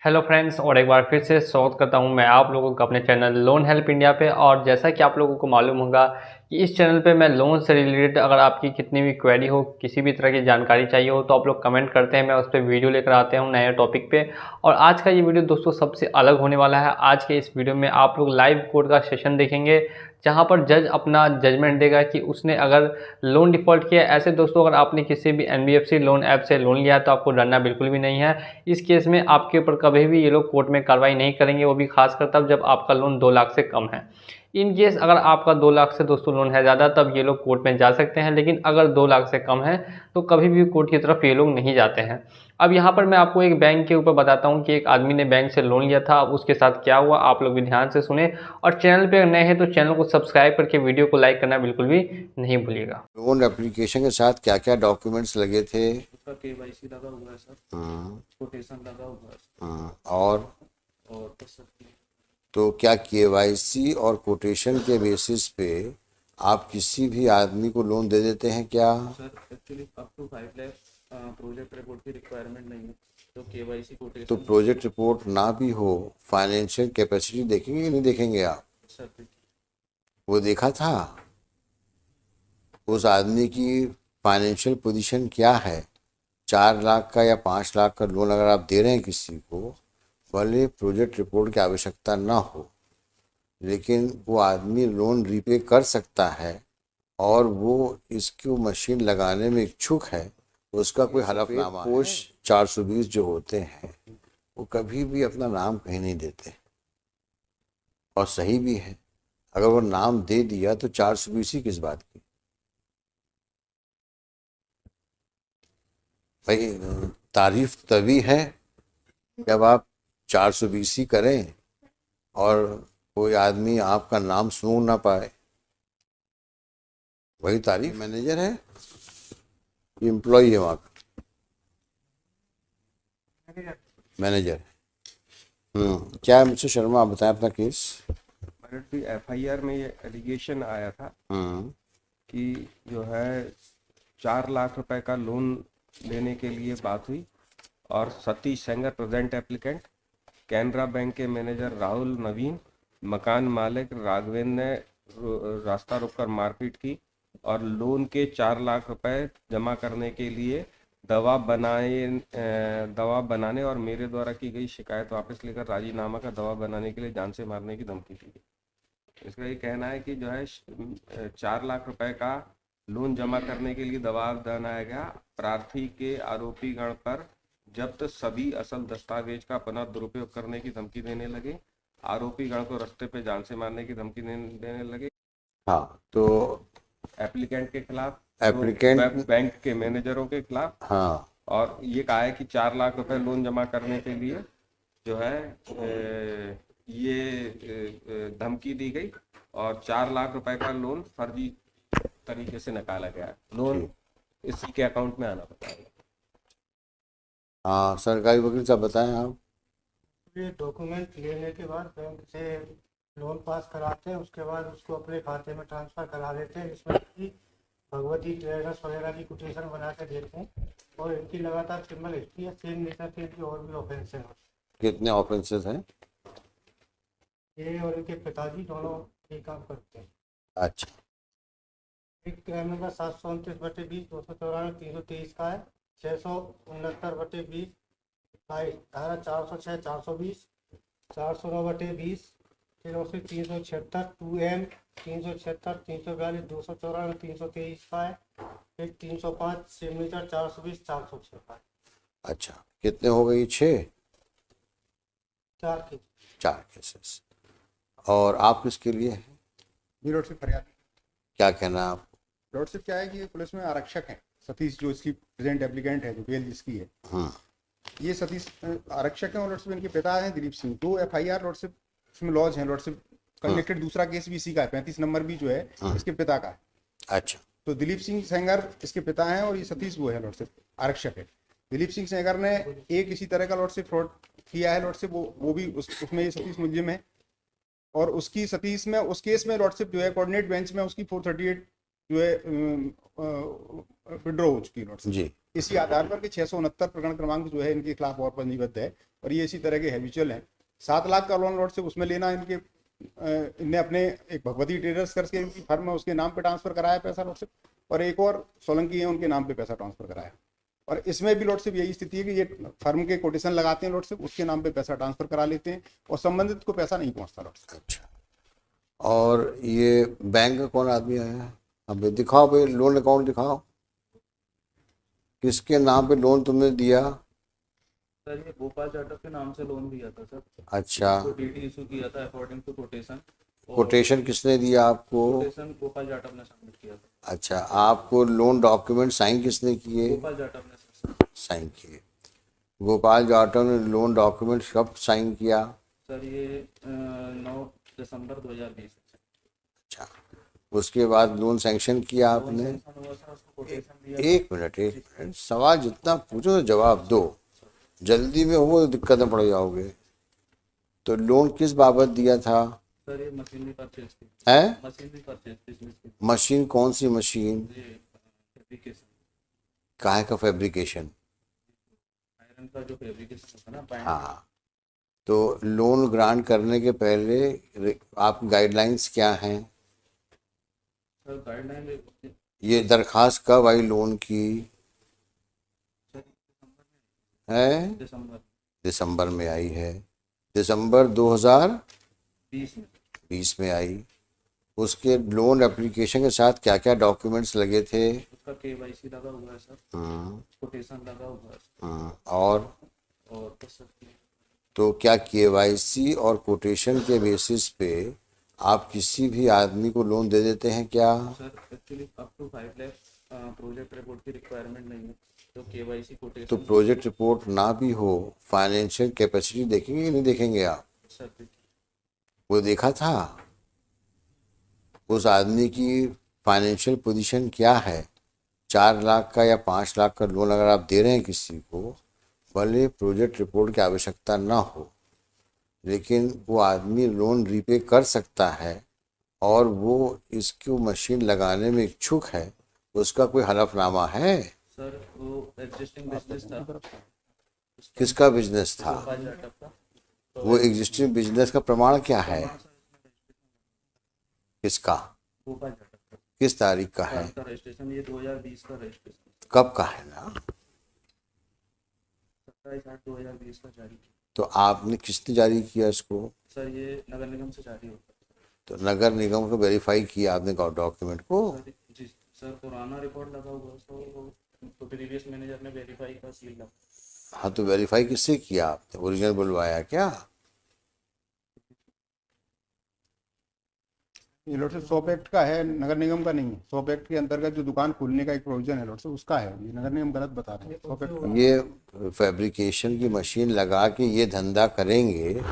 Hello friends, और एक बार फिर से स्वागत करता हूं मैं आप लोगों का अपने चैनल लोन हेल्प इंडिया पे। और जैसा कि आप लोगों को मालूम होगा कि इस चैनल पे मैं लोन से रिलेटेड अगर आपकी कितनी भी क्वेरी हो, किसी भी तरह की जानकारी चाहिए हो, तो आप लोग कमेंट करते हैं, मैं उस पर वीडियो लेकर आता हूं नए टॉपिक पे। और आज का ये वीडियो दोस्तों सबसे अलग होने वाला है। आज के इस वीडियो में आप लोग लाइव कोर्ट का सेशन देखेंगे, जहाँ पर जज अपना जजमेंट देगा कि उसने अगर लोन डिफ़ॉल्ट किया। ऐसे दोस्तों, अगर आपने किसी भी एनबीएफसी लोन ऐप से लोन लिया है तो आपको डरना बिल्कुल भी नहीं है। इस केस में आपके ऊपर कभी भी ये लोग कोर्ट में कार्रवाई नहीं करेंगे, वो भी खासकर तब जब आपका लोन 2 लाख से कम है। इन केस अगर आपका 2 लाख से दोस्तों लोन है ज़्यादा, तब ये लोग कोर्ट में जा सकते हैं, लेकिन अगर 2 लाख से कम है तो कभी भी कोर्ट की तरफ ये लोग नहीं जाते हैं। अब यहाँ पर मैं आपको एक बैंक के ऊपर बताता हूँ कि एक आदमी ने बैंक से लोन लिया था, अब उसके साथ क्या हुआ, आप लोग भी ध्यान से सुने। और चैनल पे नए हैं तो चैनल को सब्सक्राइब करके वीडियो को लाइक करना बिल्कुल भी नहीं भूलिएगा। लोन एप्लीकेशन के साथ क्या क्या डॉक्यूमेंट्स लगे थे? उसका केवाईसी लगा हुआ है सर। कोटेशन लगा हुआ है सर। और तो सर तो क्या केवाईसी और कोटेशन के बेसिस पे आप किसी भी आदमी को लोन दे देते हैं क्या? Actually up to 5 lakh project report की रिक्वायरमेंट नहीं है, तो केवाईसी तो कोटेशन प्रोजेक्ट रिपोर्ट ना भी हो, फाइनेंशियल कैपेसिटी देखेंगे कि नहीं देखेंगे आप? सर। वो देखा था उस आदमी की फाइनेंशियल पोजीशन क्या है। 4 लाख का या 5 लाख का लोन अगर आप दे रहे हैं किसी को, भले प्रोजेक्ट रिपोर्ट की आवश्यकता ना हो, लेकिन वो आदमी लोन रीपे कर सकता है और वो इसको मशीन लगाने में इच्छुक है, उसका कोई हलफनामा है। पोस्ट 420 जो होते हैं वो कभी भी अपना नाम कहीं नहीं देते, और सही भी है। अगर वो नाम दे दिया तो 420 ही किस बात की? भाई, तारीफ तभी है जब आप 420 ही करें और कोई आदमी आपका नाम सूंघ ना पाए, वही तारीफ। मैनेजर है कि एम्प्लॉय है वहाँ का? मैनेजर है। क्या है मिस्टर शर्मा, आप बताएं अपना केस। एफआईआर में ये एलिगेशन आया था हम्म कि जो है 4 लाख रुपए का लोन लेने के लिए बात हुई, और Satish Sengar present applicant, Canara bank के मैनेजर राहुल नवीन, मकान मालिक राघवेंद्र ने रास्ता रोककर मारपीट की, और लोन के 4 लाख रुपए जमा करने के लिए दवा बनाने और मेरे द्वारा की गई शिकायत वापस लेकर राजीनामा का दवा बनाने के लिए जान से मारने की धमकी दी गई। इसका ये कहना है कि जो है 4 लाख रुपए का लोन जमा करने के लिए दबाव बनाया गया। प्रार्थी के आरोपी गण पर जब्त सभी असल दस्तावेज का पुनः दुरुपयोग करने की धमकी देने लगे। आरोपी गण को रास्ते पे जान से मारने की धमकी देने लगे। हाँ, तो एप्लीकेंट के खिलाफ, एप्लीकेंट बैंक के मैनेजरों के खिलाफ। हाँ, और ये कहा है कि 4 लाख रुपए लोन जमा करने के लिए जो है ये धमकी दी गई, और 4 लाख रुपए का लोन फर्जी तरीके से निकाला गया। लोन इसी के अकाउंट में आना बताया। हाँ, सरकारी वकील साहब बताएं आप। ये डॉक्यूमेंट लेने के बाद बैंक से लोन पास कराते हैं, उसके बाद उसको अपने खाते में ट्रांसफ़र करा देते हैं, जिसमें कि भगवती ट्रेडर्स वगैरह की कोटेशन बना के देते हैं। और इनकी लगातार क्रिमिनल हिस्ट्री है, सेम नेचर के इनके और भी ऑफेंस हैं। कितने ऑफेंसेस हैं? ये और इनके पिताजी दोनों ये काम करते हैं। अच्छा। एक क्राइम नंबर 729/20, 294, 323 का है, 669/20, धारा 406, 420, 409/20, फिर उससे 376, 2M, 376, 342, 294, 323 का है, फिर 305 सिग्नेचर, 420, 406 का है। अच्छा, कितने हो गई? 6? 4 के। 4 केसेस। और आप किसके लिए हैं? लॉर्डशिप फरियाद। क्या कहना है आप? लॉर्डशिप क्या है कि पुलिस में आरक्षक है सतीश, जो इसकी प्रेजेंट एप्लीकेंट है, जो बेल जिसकी है। ये सतीश आरक्षक है, और लॉर्डशिप इनके पिता हैं दिलीप सिंह। 2 एफआईआर लॉर्डशिप इसमें लॉज है। लॉर्डशिप कनेक्टेड दूसरा केस भी इसी का है, 35 नंबर भी जो है इसके पिता का है। अच्छा, तो दिलीप सिंह सेंगर इसके पिता हैं, और ये सतीश वो है लॉर्डशिप आरक्षक है। दिलीप सिंह सेंगर ने एक इसी तरह का लॉर्डशिप फ्रॉड किया है लॉर्डशिप, वो भी उसमें ये सतीश मुलजिम है। और उसकी सतीश में उस केस में लॉर्डशिप जो है कोऑर्डिनेट बेंच में उसकी 438 जो है विड्रॉ हो चुकी है नोट्स। जी। इसी आधार पर कि 669 प्रकरण क्रमांक जो है इनके खिलाफ और पंजीबद्ध है और ये इसी तरह के हैबिचुअल हैं। 7 लाख का लोन नोट से उसमें लेना इनके इनने अपने एक भगवती ट्रेडर्स करके इनकी फर्म है उसके नाम पे ट्रांसफर कराया पैसा नोट से, और एक और सोलंकी है उनके नाम पे पैसा ट्रांसफर कराया। और इसमें भी लोटसिप यही स्थिति है कि ये फर्म के कोटेशन लगाते हैं लोटसिप, उसके नाम पे पैसा ट्रांसफर करा लेते हैं और संबंधित को पैसा नहीं पहुंचता लोटसिप। अच्छा, और ये बैंक का कौन आदमी आया है? अब दिखाओ भाई, लोन अकाउंट दिखाओ, किसके नाम पे लोन तुमने दिया? सर ये गोपाल जाटव के नाम से लोन दिया था सर। अच्छा, तो डीडी इशू किया था अकॉर्डिंग टू कोटेशन। कोटेशन किसने दिया आपको? कोटेशन गोपाल जाटव ने सबमिट किया था। अच्छा, आपको लोन डॉक्यूमेंट साइन किसने किए? गोपाल जाटव ने सर साइन किए। गोपाल जाटव ने लोन डॉक्यूमेंट कब साइन किया? सर ये 9 दिसंबर 2020। अच्छा, उसके बाद लोन सैंक्शन किया आपने? एक मिनट, सवाल जितना पूछो तो जवाब दो, जल्दी में हो तो दिक्कत में पड़ जाओगे। तो लोन किस बाबत दिया था? सर ये मशीनरी परचेज थी। है? मशीनरी परचेज बिजनेस की। मशीन कौन सी मशीन? ये फैब्रिकेशन, काहे का फैब्रिकेशन? आयरन का जो फैब्रिकेशन होता है ना पाइप। हाँ, तो लोन ग्रांट करने के पहले आप गाइडलाइंस क्या हैं? सर गाइडलाइन ये दरखास्त कब आई लोन की? है? दिसंबर में आई है। दिसंबर 2020 में आई। उसके लोन एप्लीकेशन के साथ क्या क्या डॉक्यूमेंट्स लगे थे? उसका केवाईसी लगा हुआ है सर, कोटेशन लगा हुआ है और तो सर तो क्या केवाईसी और कोटेशन के बेसिस पे आप किसी भी आदमी को लोन दे देते हैं क्या? Sir actually up to 5 lakh project report की रिक्वायरमेंट नहीं है, तो केवाईसी तो कोटेशन प्रोजेक्ट रिपोर्ट ना भी हो, फाइनेंशियल कैपेसिटी देखेंगे कि नहीं देखेंगे आप? सर वो देखा था उस आदमी की फाइनेंशियल पोजीशन क्या है? 4 लाख का या 5 लाख का लोन अगर आप दे रहे हैं किसी को, भले प्रोजेक्ट रिपोर्ट की आवश्यकता ना हो, लेकिन वो आदमी लोन रीपे कर सकता है और वो इसको मशीन लगाने में इच्छुक है, उसका कोई हलफनामा है? सर वो एग्जिस्टिंग बिजनेस था। किसका बिजनेस था? गोपाल जाटव का। वो एग्जिस्टिंग बिजनेस का प्रमाण क्या है? किसका? गोपाल जाटव का। किस तारीख का है? का रजिस्ट्रेशन ये 2020 का रजिस्ट्रेशन, कब का है ना? 27/8/2020 का जारी किया। तो आपने किसने जारी किया इसको? सर ये नगर निगम से जारी होता है। तो नगर निगम को वेरीफाई किया आपने डॉक्यूमेंट को? सर जी सर पुराना रिकॉर्ड लगा हुआ है, तो प्रीवियस मैनेजर ने वेरीफाई का सील लगा। हाँ, तो वेरीफाई किससे किया आपने? ओरिजिनल बुलवाया क्या? ये लोटस सॉप एक्ट का है, नगर निगम का नहीं है। सॉप एक्ट के अंतर्गत जो दुकान खोलने का एक प्रोविजन है लोटस, उसका है। ये नगर निगम गलत बता रहे हैं। सॉप एक्ट का ये फैब्रिकेशन की मशीन लगा के ये धंधा करेंगे,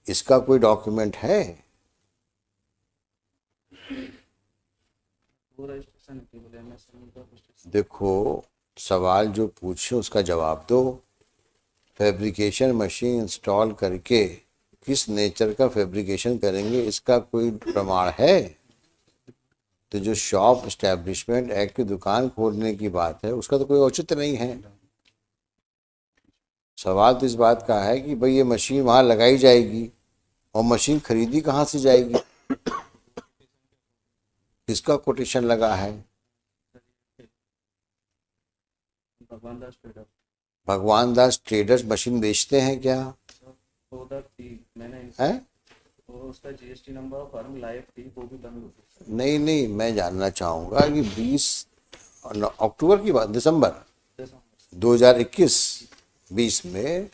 इसका कोई डॉक्यूमेंट है? वो रजिस्ट्रेशन की बोले एमएसएमई का रजिस्ट्रेशन। देखो, सवाल जो पूछे उसका जवाब दो। फैब्रिकेशन मशीन इंस्टॉल करके किस नेचर का फैब्रिकेशन करेंगे, इसका कोई प्रमाण है? तो जो शॉप एस्टैब्लिशमेंट एक्ट की दुकान खोलने की बात है, उसका तो कोई औचित्य नहीं है। सवाल तो इस बात का है कि भाई ये मशीन वहाँ लगाई जाएगी और मशीन खरीदी कहाँ से जाएगी? किसका कोटेशन लगा है? भगवान दास ट्रेडर। भगवान दास ट्रेडर्स मशीन बेचते हैं क्या? उधर थी मैंने है? वो उसका जीएसटी नंबर फॉर्म लाइव थी, वो भी बंद हो गई। नहीं, मैं जानना चाहूँगा कि 20 अक्टूबर की बात, दिसंबर 2021-20 में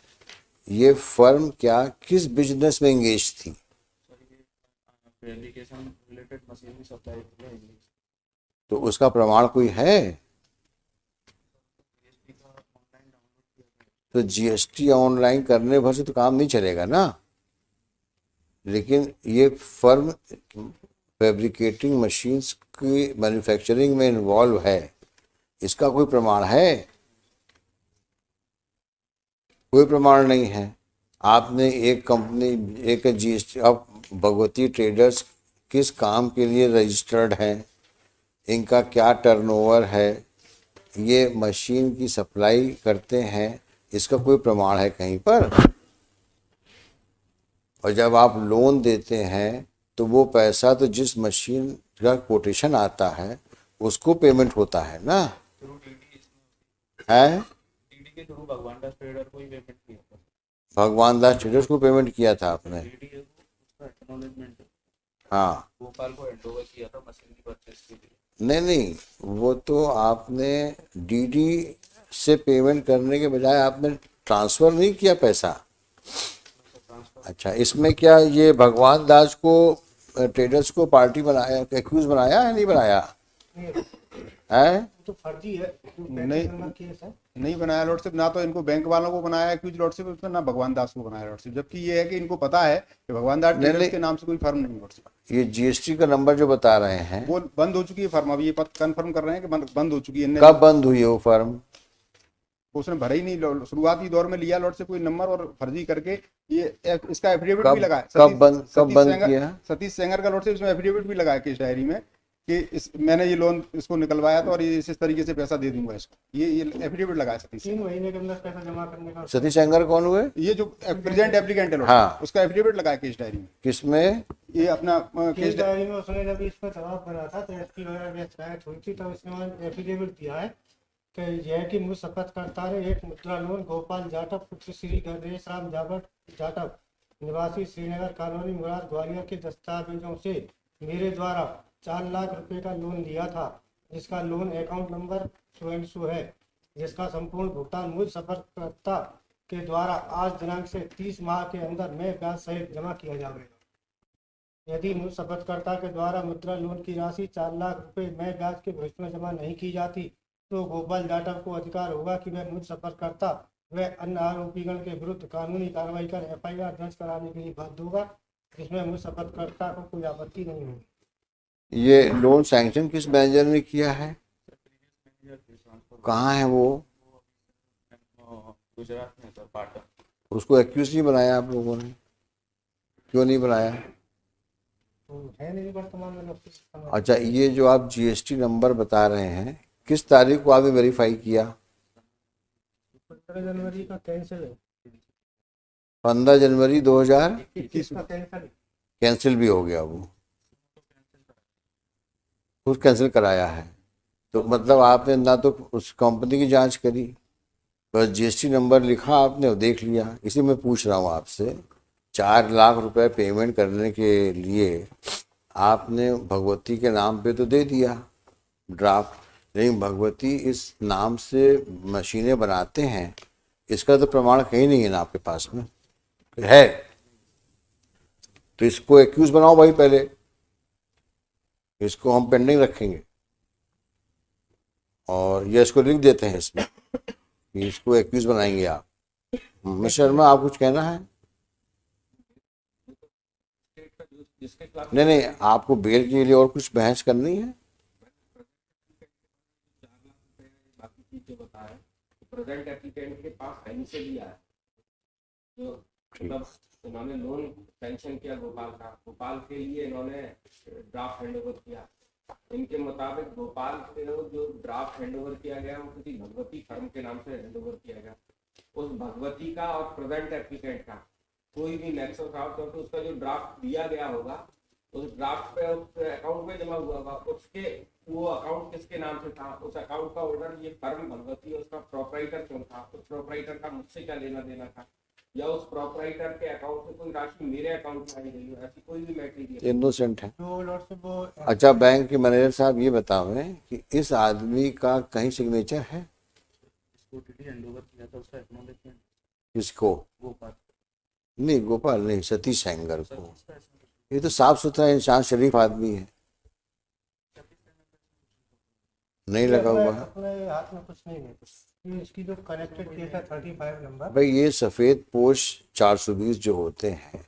ये फर्म क्या किस बिजनेस में एंगेज थी? फैब्रिकेशन रिलेटेड मशीनरी सप्लाई के लिए। तो उसका प्रमाण कोई है? तो जीएसटी ऑनलाइन करने भर से तो काम नहीं चलेगा ना। लेकिन ये फर्म फैब्रिकेटिंग मशीन्स की मैन्युफैक्चरिंग में इन्वॉल्व है, इसका कोई प्रमाण है? कोई प्रमाण नहीं है। आपने एक कंपनी, एक जीएसटी, अब भगवती ट्रेडर्स किस काम के लिए रजिस्टर्ड है, इनका क्या टर्नओवर है, ये मशीन की सप्लाई करते हैं, इसका कोई प्रमाण है कहीं पर? और जब आप लोन देते हैं तो वो पैसा तो जिस मशीन का कोटेशन आता है उसको पेमेंट होता है ना, थ्रू डीडी है? डीडी के थ्रू भगवान दास ट्रेडर को ही पेमेंट किया था। भगवान दास ट्रेडर्स को पेमेंट किया था आपने? डीडी है उसका एक्नॉलेजमेंट हाँ, गोपाल को हैंडओवर किया था मशीन की परचेस के लिए। नहीं, वो तो आपने डीडी से पेमेंट करने के बजाय आपने ट्रांसफ़र नहीं किया पैसा। अच्छा, इसमें क्या ये भगवान दास को ट्रेडर्स को पार्टी बनाया, एक्यूज बनाया है, नहीं बनाया है? तो फर्जी है, नहीं केस है। नहीं बनाया लॉर्डशिप, ना तो इनको बैंक वालों को बनाया एक्यूज लॉर्डशिप उसमें, ना भगवान दास को बनाया लॉर्डशिप, जबकि ये है कि इनको पता है कि भगवान दास ट्रेडर्स के नाम से कोई फर्म नहीं लॉर्डशिप। ये जीएसटी का नंबर जो बता रहे हैं वो बंद हो चुकी है फर्म, अभी ये कंफर्म कर रहे हैं कि बंद हो चुकी है। कब बंद हुई है वो फर्म? उसने भरा ही नहीं, शुरुआती दौर में लिया लॉट से कोई नंबर और फर्जी करके ये इसका एफिडेविट भी लगाया। कब बंद किया? सतीश सेंगर का लॉट से इसमें एफिडेविट भी लगाया केस डायरी में कि मैंने ये लोन इसको निकलवाया था और ये इस तरीके से पैसा दे दूंगा इसको, ये एफिडेविट लगाया सतीश। 3 महीने के अंदर पैसा जमा करने का। सतीश सेंगर कौन हुए? ये जो प्रेजेंट एप्लीकेंट है हाँ, उसका एफिडेविट लगाया केस डायरी में। किसमें? ये अपना केस डायरी में उसने जब इस पर दबाव बना था तो एसपी वगैरह की शिकायत हुई थी, तब इसने एफिडेविट दिया है कि यह कि मुझ शपथ करता है एक मुद्रा लोन गोपाल जाटव पुत्र श्री गणेश राम जाटव निवासी श्रीनगर कॉलोनी मुराद ग्वालियर के दस्तावेजों से मेरे द्वारा 4 लाख रुपए का लोन लिया था, जिसका लोन अकाउंट नंबर सो है, जिसका संपूर्ण भुगतान मुझ शपथकर्ता के द्वारा आज दिनांक से 30 माह के अंदर मैं ब्याज सहित जमा किया जाएगा। यदि मुझ शपथकर्ता के द्वारा मुद्रा लोन की राशि 4 लाख रुपए मैं ब्याज के भविष्य में जमा नहीं की जाती तो गोपाल जाटव को अधिकार होगा कि वह मुझ शपथकर्ता व अन्य आरोपीगण के विरुद्ध कानूनी कार्रवाई कर एफआईआर दर्ज कराने के लिए बाध्य होगा, जिसमें मुझ शपथकर्ता को कोई आपत्ति नहीं होगी। ये लोन सैंक्शन किस मैनेजर ने किया है? कहाँ है वो? गुजरात में सर, पाटन। उसको एक्यूज नहीं बनाया आप लोगों ने? क्यों नहीं बनाया? तो है नहीं वर्तमान में लोग। अच्छा, ये जो आप जीएसटी नंबर बता रहे हैं किस तारीख को आपने वेरीफाई किया? 15 जनवरी का कैंसिल है। 15 जनवरी 2021 का कैंसिल कैंसिल भी हो गया, वो कुछ कैंसिल कराया है। तो मतलब आपने ना तो उस कंपनी की जांच करी, बस जीएसटी नंबर लिखा आपने और देख लिया। इसी में पूछ रहा हूँ आपसे, 4 लाख रुपए पेमेंट करने के लिए आपने भगवती के नाम पे तो दे दिया ड्राफ्ट, लेकिन भगवती इस नाम से मशीनें बनाते हैं, इसका तो प्रमाण कहीं नहीं है ना आपके पास में है? तो इसको एक्यूज बनाओ भाई, पहले इसको हम पेंडिंग रखेंगे और ये इसको लिख देते हैं इसमें कि इसको एक्यूज बनाएंगे आप। मिस्टर शर्मा, आप कुछ कहना है? नहीं, आपको बेल के लिए और कुछ बहस करनी है? प्रेजेंट एप्लीकेंट के पास कहीं से भी आया, तो मतलब इन्होंने लोन सैंक्शन किया गोपाल के लिए इन्होंने ड्राफ्ट हैंडओवर किया। इनके मुताबिक गोपाल के जो ड्राफ्ट हैंडओवर किया गया वो किसी भगवती फर्म के नाम से हैंडओवर किया गया। उस भगवती का और प्रेजेंट एप्लीकेंट का कोई भी नेक्सस रहा, क्योंकि उसका जो ड्राफ्ट दिया गया होगा उस ड्राफ्ट पे उस अकाउंट में जमा हुआ होगा, उसके वो अकाउंट किसके नाम से था, उस अकाउंट का ऑर्डर ये फर्म भगवती है उसका प्रोपराइटर कौन था, उस प्रोपराइटर का मुझसे क्या लेना देना था, या उस प्रोपराइटर के अकाउंट से कोई राशि मेरे अकाउंट में आई गई हो, ऐसी कोई भी मैटर इनोसेंट है। जो लॉट से वो अच्छा, बैंक के मैनेजर साहब ये बताओ कि इस आदमी का कहीं सिग्नेचर है? इसको डीडी हैंडओवर किया था, उसका एक्नॉलेजमेंट। किसको? गोपाल नहीं, गोपाल नहीं, सतीश सेंगर को। ये तो साफ सुथरा इंसान, शरीफ आदमी है, नहीं लगा हुआ है। अपने हाथ में कुछ नहीं है। ये इसकी जो कनेक्टेड केस है 35 नंबर, भाई ये सफ़ेद पोश 420 जो होते हैं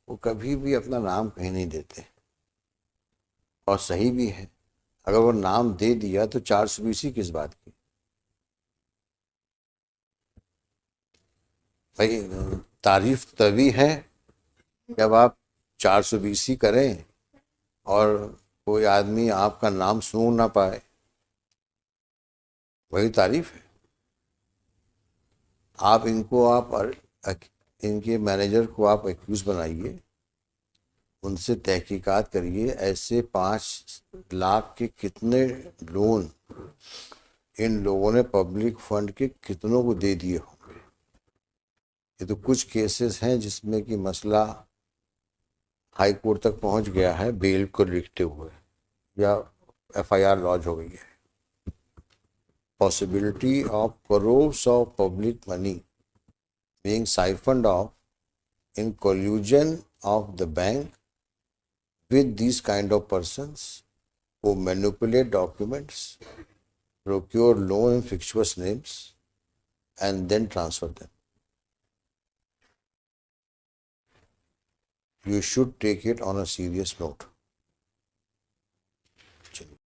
वो कभी भी अपना नाम कहीं नहीं देते, और सही भी है। अगर वो नाम दे दिया तो 420 ही किस बात की? भाई तारीफ तभी है जब आप 420 ही करें और कोई आदमी आपका नाम सुन ना पाए, वही तारीफ है। आप इनके मैनेजर को आप एक्यूज बनाइए, उनसे तहकीकात करिए, ऐसे 5 लाख के कितने लोन इन लोगों ने पब्लिक फंड के कितनों को दे दिए होंगे। ये तो कुछ केसेस हैं जिसमें कि मसला हाई कोर्ट तक पहुंच गया है बेल को लिखते हुए, या एफआईआर लॉन्च हो गई है। possibility of crores of public money being siphoned off in collusion of the bank with these kind of persons who manipulate documents, procure loan in fictitious names, and then transfer them. You should take it on a serious note.